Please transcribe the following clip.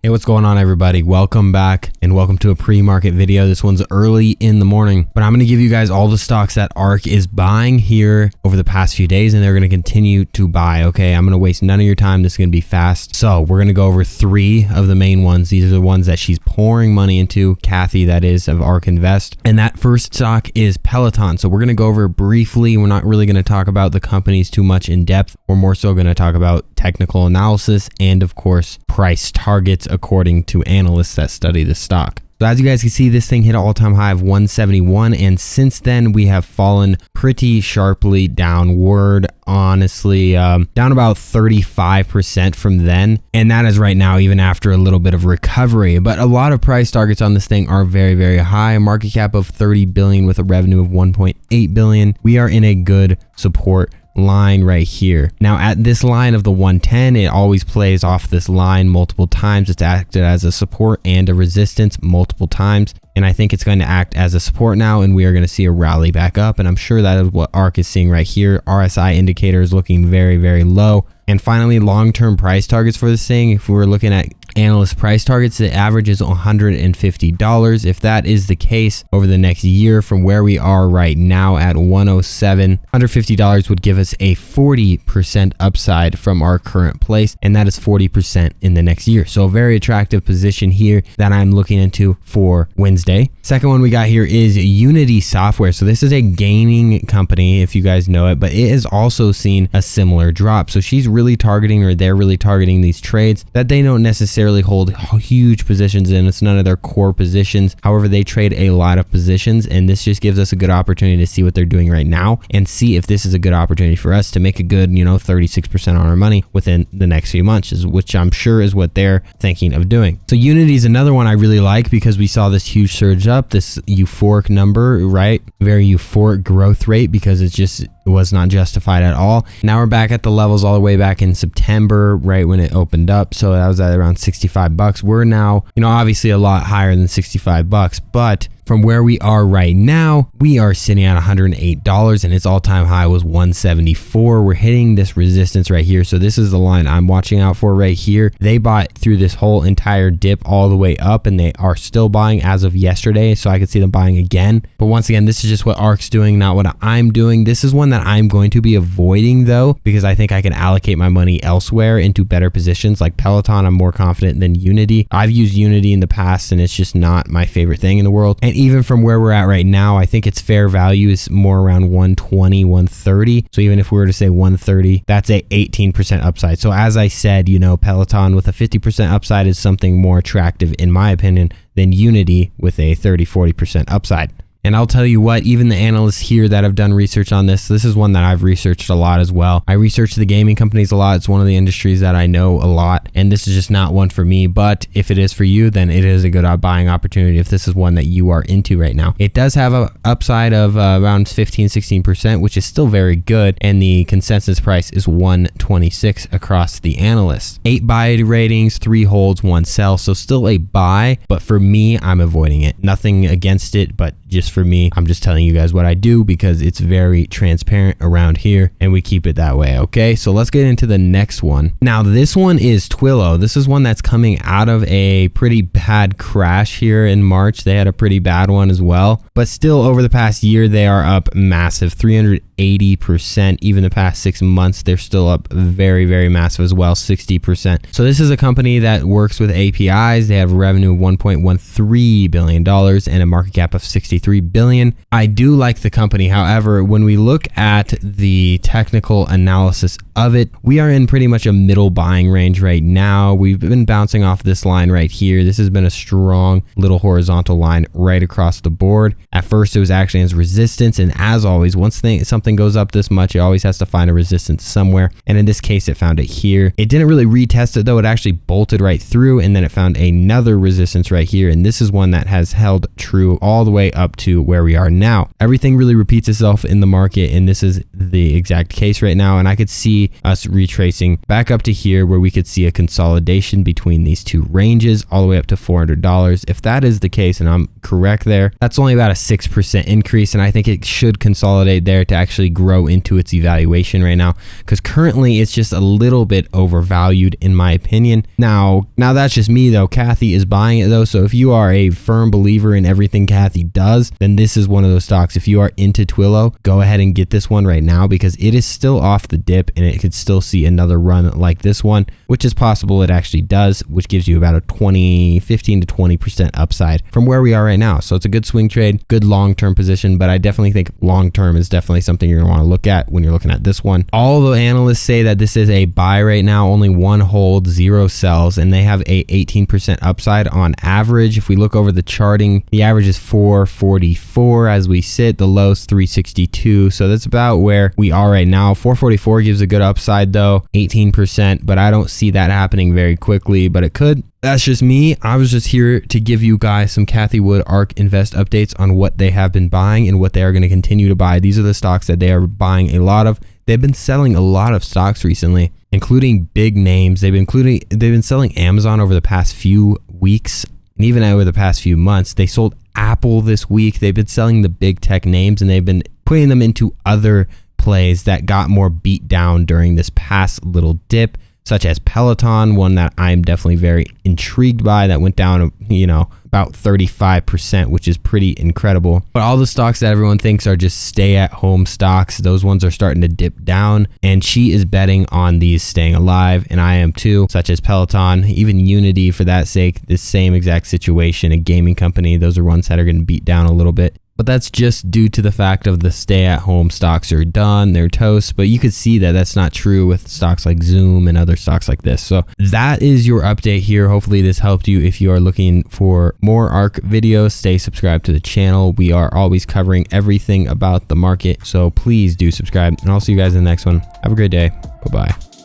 Hey, what's going on, everybody? Welcome back and welcome to a pre-market video. This one's early in the morning, but I'm going to give you guys all the stocks that Ark is buying here over the past few days, and they're going to continue to buy. Okay, I'm going to waste none of your time. This is going to be fast. So we're going to go over three of the main ones. These are the ones that she's pouring money into, Cathie, that is, of Ark Invest. And that first stock is Peloton. So we're going to go over it briefly. We're not really going to talk about the companies too much in depth. We're more so going to talk about technical analysis and, of course, price targets according to analysts that study the stock. So as you guys can see, this thing hit an all-time high of 171, and since then we have fallen pretty sharply downward, honestly, down about 35% from then, and that is right now even after a little bit of recovery. But a lot of price targets on this thing are very, very high. A market cap of 30 billion with a revenue of 1.8 billion. We are in a good support line right here. Now at this line of the 110, it always plays off this line multiple times. It's acted as a support and a resistance multiple times, and I think it's going to act as a support now, and we are going to see a rally back up, and I'm sure that is what Ark is seeing right here. RSI indicator is looking very, very low. And finally, long-term price targets for this thing. If we were looking at analyst price targets, the average is $150. If that is the case over the next year from where we are right now at 107, $150 would give us a 40% upside from our current place, and that is 40% in the next year. So a very attractive position here that I'm looking into for Wednesday. Second one we got here is Unity Software. So this is a gaming company, if you guys know it, but it has also seen a similar drop. So she's really targeting, or they're really targeting, these trades that they don't necessarily hold huge positions in. It's none of their core positions. However, they trade a lot of positions, and this just gives us a good opportunity to see what they're doing right now and see if this is a good opportunity for us to make a good, 36% on our money within the next few months, which I'm sure is what they're thinking of doing. So Unity is another one I really like because we saw this huge surge up, this euphoric number, right? Very euphoric growth rate, because it was not justified at all. Now we're back at the levels all the way back in September, right when it opened up. So that was at around 65 bucks. We're now, obviously a lot higher than 65 bucks, but from where we are right now, we are sitting at $108, and its all-time high was 174. We're hitting this resistance right here. So this is the line I'm watching out for right here. They bought through this whole entire dip all the way up, and they are still buying as of yesterday. So I could see them buying again. But once again, this is just what Ark's doing, not what I'm doing. This is one that I'm going to be avoiding though, because I think I can allocate my money elsewhere into better positions. Like Peloton, I'm more confident than Unity. I've used Unity in the past, and it's just not my favorite thing in the world. And even from where we're at right now, I think its fair value is more around 120, 130. So even if we were to say 130, that's a 18% upside. So as I said, Peloton with a 50% upside is something more attractive in my opinion than Unity with a 30, 40% upside. And I'll tell you what, even the analysts here that have done research on this is one that I've researched a lot as well. I research the gaming companies a lot. It's one of the industries that I know a lot, and this is just not one for me. But if it is for you, then it is a good buying opportunity if this is one that you are into right now. It does have an upside of around 15, 16%, which is still very good, and the consensus price is 126 across the analysts. 8 buy ratings, 3 holds, 1 sell, so still a buy, but for me, I'm avoiding it. Nothing against it, but just for me, I'm just telling you guys what I do because it's very transparent around here, and we keep it that way. Okay, so let's get into the next one. Now this one is TWLO. This is one that's coming out of a pretty bad crash here in March. They had a pretty bad one as well, but still over the past year they are up massive, 380%. Even the past 6 months they're still up very, very massive as well, 60%. So this is a company that works with APIs. They have a revenue of $1.13 billion and a market cap of 63 billion. I do like the company. However, when we look at the technical analysis of it, we are in pretty much a middle buying range right now. We've been bouncing off this line right here. This has been a strong little horizontal line right across the board. At first it was acting as resistance, and as always, once something goes up this much, it always has to find a resistance somewhere, and in this case it found it here. It didn't really retest it though. It actually bolted right through, and then it found another resistance right here, and this is one that has held true all the way up to to where we are now. Everything really repeats itself in the market, and this is the exact case right now. And I could see us retracing back up to here where we could see a consolidation between these two ranges all the way up to $400. If that is the case, and I'm correct there, that's only about a 6% increase, and I think it should consolidate there to actually grow into its evaluation right now, because currently it's just a little bit overvalued in my opinion. Now that's just me though. Cathie is buying it though, so if you are a firm believer in everything Cathie does, then this is one of those stocks. If you are into TWLO, go ahead and get this one right now, because it is still off the dip and it could still see another run like this one, which is possible it actually does, which gives you about a 15 to 20% upside from where we are right now. So it's a good swing trade, good long-term position, but I definitely think long-term is definitely something you're gonna want to look at when you're looking at this one. All the analysts say that this is a buy right now, only one hold, 0 sells, and they have a 18% upside on average. If we look over the charting, the average is 444 as we sit, the low's 362, so that's about where we are right now. 444 gives a good upside though, 18%, but I don't see that happening very quickly, but it could. That's just me. I was just here to give you guys some Cathie Wood Ark Invest updates on what they have been buying and what they are going to continue to buy. These are the stocks that they are buying a lot of. They've been selling a lot of stocks recently, including big names. They've been selling Amazon over the past few weeks, and even over the past few months. They sold Apple this week. They've been selling the big tech names, and they've been putting them into other plays that got more beat down during this past little dip, such as Peloton, one that I'm definitely very intrigued by, that went down, about 35%, which is pretty incredible. But all the stocks that everyone thinks are just stay-at-home stocks, those ones are starting to dip down, and she is betting on these staying alive, and I am too, such as Peloton, even Unity for that sake, the same exact situation, a gaming company. Those are ones that are going to beat down a little bit. But that's just due to the fact of the stay-at-home stocks are done, they're toast. But you could see that that's not true with stocks like Zoom and other stocks like this. So that is your update here. Hopefully this helped you. If you are looking for more Ark videos, stay subscribed to the channel. We are always covering everything about the market, so please do subscribe. And I'll see you guys in the next one. Have a great day. Bye-bye.